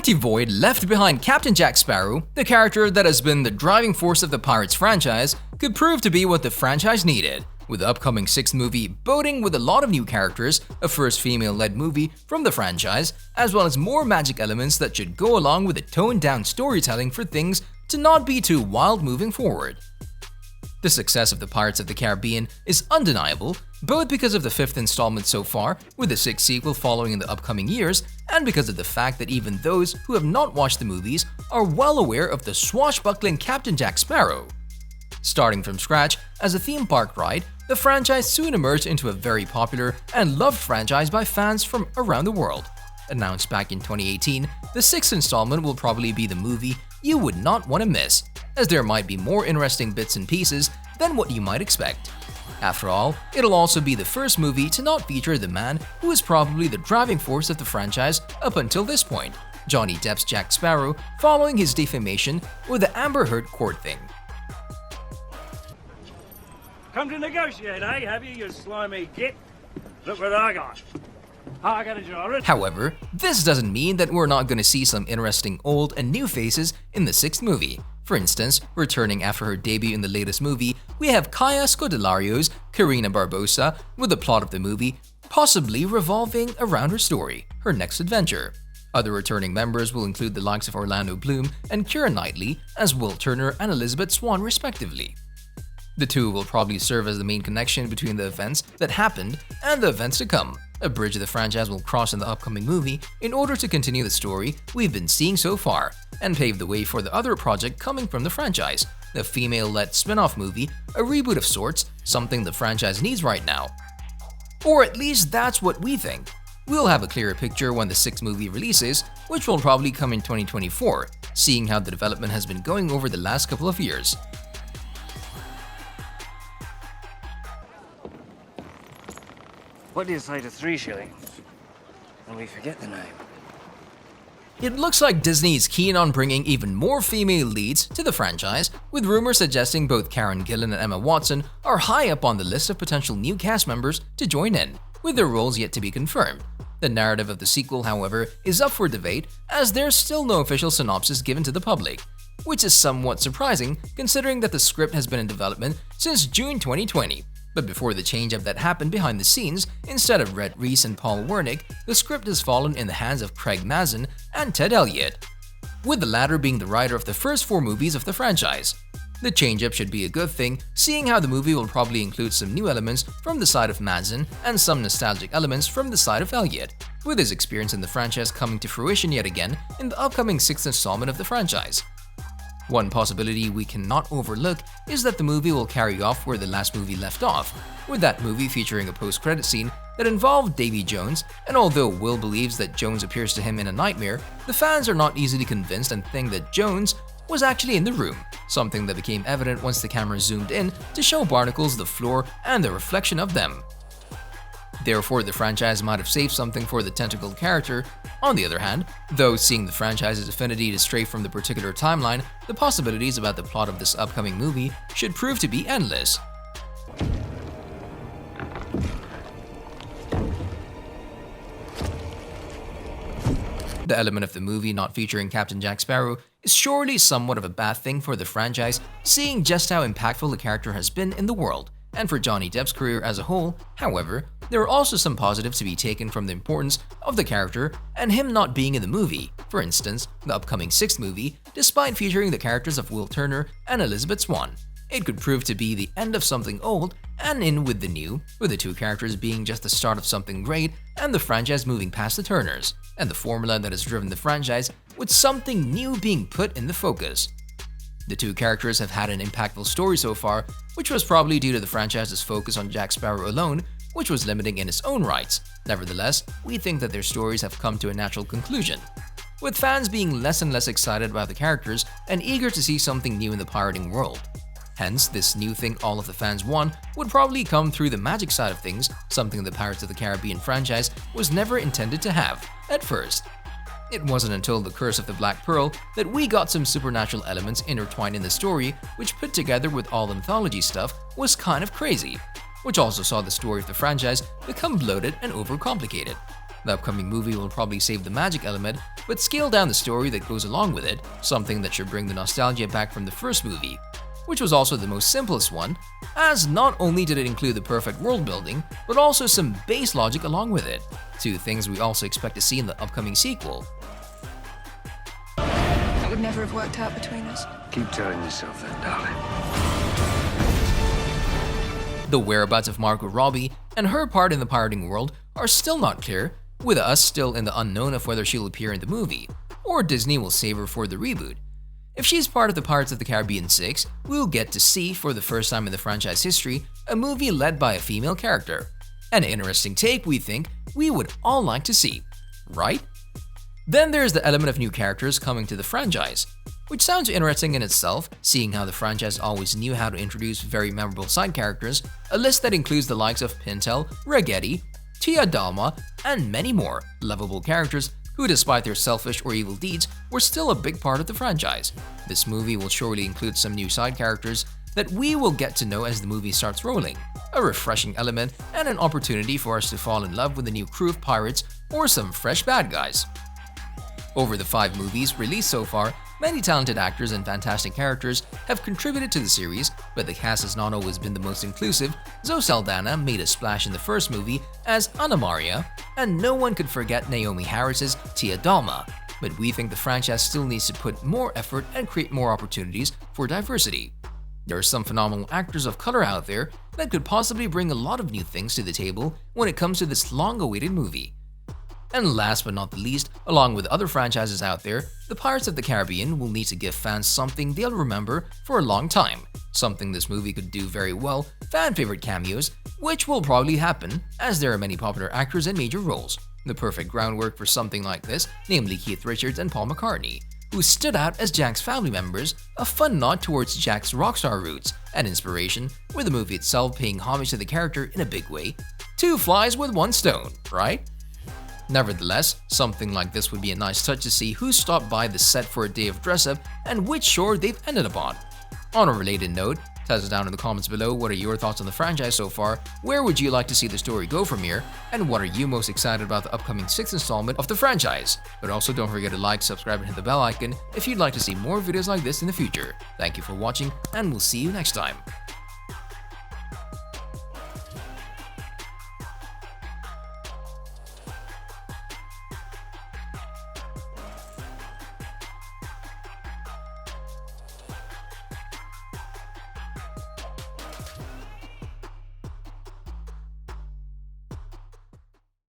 empty void left behind Captain Jack Sparrow, the character that has been the driving force of the Pirates franchise, could prove to be what the franchise needed, with the upcoming 6th movie boding with a lot of new characters, a first female-led movie from the franchise, as well as more magic elements that should go along with a toned-down storytelling for things to not be too wild moving forward. The success of the Pirates of the Caribbean is undeniable, both because of the 5th installment so far, with the 6th sequel following in the upcoming years, and because of the fact that even those who have not watched the movies are well aware of the swashbuckling Captain Jack Sparrow. Starting from scratch as a theme park ride, the franchise soon emerged into a very popular and loved franchise by fans from around the world. Announced back in 2018, the 6th installment will probably be the movie you would not want to miss, as there might be more interesting bits and pieces than what you might expect. After all, it'll also be the first movie to not feature the man who is probably the driving force of the franchise up until this point, Johnny Depp's Jack Sparrow, following his defamation with the Amber Heard court thing. Come to negotiate, eh? Have you slimy git? Look what I got. I got a jar. However, this doesn't mean that we're not going to see some interesting old and new faces in the 6th movie. For instance, returning after her debut in the latest movie, we have Scodelario's Carina Barbossa, with the plot of the movie possibly revolving around her story, her next adventure. Other returning members will include the likes of Orlando Bloom and Keira Knightley as Will Turner and Elizabeth Swann respectively. The two will probably serve as the main connection between the events that happened and the events to come. A bridge the franchise will cross in the upcoming movie in order to continue the story we've been seeing so far, and pave the way for the other project coming from the franchise, the female-led spin-off movie, a reboot of sorts, something the franchise needs right now. Or at least that's what we think. We'll have a clearer picture when the 6th movie releases, which will probably come in 2024, seeing how the development has been going over the last couple of years. What do you say to 3 shillings? And we forget the name. It looks like Disney is keen on bringing even more female leads to the franchise, with rumors suggesting both Karen Gillan and Emma Watson are high up on the list of potential new cast members to join in, with their roles yet to be confirmed. The narrative of the sequel, however, is up for debate, as there's still no official synopsis given to the public, which is somewhat surprising considering that the script has been in development since June 2020. But before the change-up that happened behind the scenes, instead of Rhett Reese and Paul Wernick, the script has fallen in the hands of Craig Mazin and Ted Elliott, with the latter being the writer of the first 4 movies of the franchise. The change-up should be a good thing, seeing how the movie will probably include some new elements from the side of Mazin and some nostalgic elements from the side of Elliott, with his experience in the franchise coming to fruition yet again in the upcoming 6th installment of the franchise. One possibility we cannot overlook is that the movie will carry off where the last movie left off, with that movie featuring a post-credit scene that involved Davy Jones, and although Will believes that Jones appears to him in a nightmare, the fans are not easily convinced and think that Jones was actually in the room, something that became evident once the camera zoomed in to show barnacles, the floor, and the reflection of them. Therefore, the franchise might have saved something for the tentacled character. On the other hand, though seeing the franchise's affinity to stray from the particular timeline, the possibilities about the plot of this upcoming movie should prove to be endless. The element of the movie not featuring Captain Jack Sparrow is surely somewhat of a bad thing for the franchise, seeing just how impactful the character has been in the world, and for Johnny Depp's career as a whole. However, there are also some positives to be taken from the importance of the character and him not being in the movie. For instance, the upcoming 6th movie, despite featuring the characters of Will Turner and Elizabeth Swann, it could prove to be the end of something old and in with the new, with the 2 characters being just the start of something great and the franchise moving past the Turners, and the formula that has driven the franchise with something new being put in the focus. The 2 characters have had an impactful story so far, which was probably due to the franchise's focus on Jack Sparrow alone, which was limiting in its own rights. Nevertheless, we think that their stories have come to a natural conclusion, with fans being less and less excited about the characters and eager to see something new in the pirating world. Hence, this new thing all of the fans want would probably come through the magic side of things, something the Pirates of the Caribbean franchise was never intended to have at first. It wasn't until The Curse of the Black Pearl that we got some supernatural elements intertwined in the story, which put together with all the mythology stuff was kind of crazy, which also saw the story of the franchise become bloated and overcomplicated. The upcoming movie will probably save the magic element, but scale down the story that goes along with it, something that should bring the nostalgia back from the first movie, which was also the most simplest one, as not only did it include the perfect world building, but also some base logic along with it, two things we also expect to see in the upcoming sequel. That would never have worked out between us. Keep telling yourself that, darling. The whereabouts of Margot Robbie and her part in the pirating world are still not clear, with us still in the unknown of whether she'll appear in the movie, or Disney will save her for the reboot. If she's part of the Pirates of the Caribbean 6, we'll get to see, for the first time in the franchise history, a movie led by a female character. An interesting take we think we would all like to see, right? Then there's the element of new characters coming to the franchise, which sounds interesting in itself, seeing how the franchise always knew how to introduce very memorable side characters, a list that includes the likes of Pintel, Ragetti, Tia Dalma, and many more lovable characters who, despite their selfish or evil deeds, were still a big part of the franchise. This movie will surely include some new side characters that we will get to know as the movie starts rolling, a refreshing element and an opportunity for us to fall in love with a new crew of pirates or some fresh bad guys. Over the 5 movies released so far, many talented actors and fantastic characters have contributed to the series, but the cast has not always been the most inclusive. Zoe Saldana made a splash in the first movie as Anna Maria, and no one could forget Naomi Harris's Tia Dalma. But we think the franchise still needs to put more effort and create more opportunities for diversity. There are some phenomenal actors of color out there that could possibly bring a lot of new things to the table when it comes to this long-awaited movie. And last but not the least, along with other franchises out there, the Pirates of the Caribbean will need to give fans something they'll remember for a long time. Something this movie could do very well, fan-favorite cameos, which will probably happen as there are many popular actors in major roles. The perfect groundwork for something like this, namely Keith Richards and Paul McCartney, who stood out as Jack's family members, a fun nod towards Jack's rockstar roots, and inspiration, with the movie itself paying homage to the character in a big way. 2 flies with 1 stone, right? Nevertheless, something like this would be a nice touch to see who stopped by the set for a day of dress-up and which shore they've ended up on. On a related note, tell us down in the comments below what are your thoughts on the franchise so far, where would you like to see the story go from here, and what are you most excited about the upcoming 6th installment of the franchise. But also don't forget to like, subscribe, and hit the bell icon if you'd like to see more videos like this in the future. Thank you for watching, and we'll see you next time.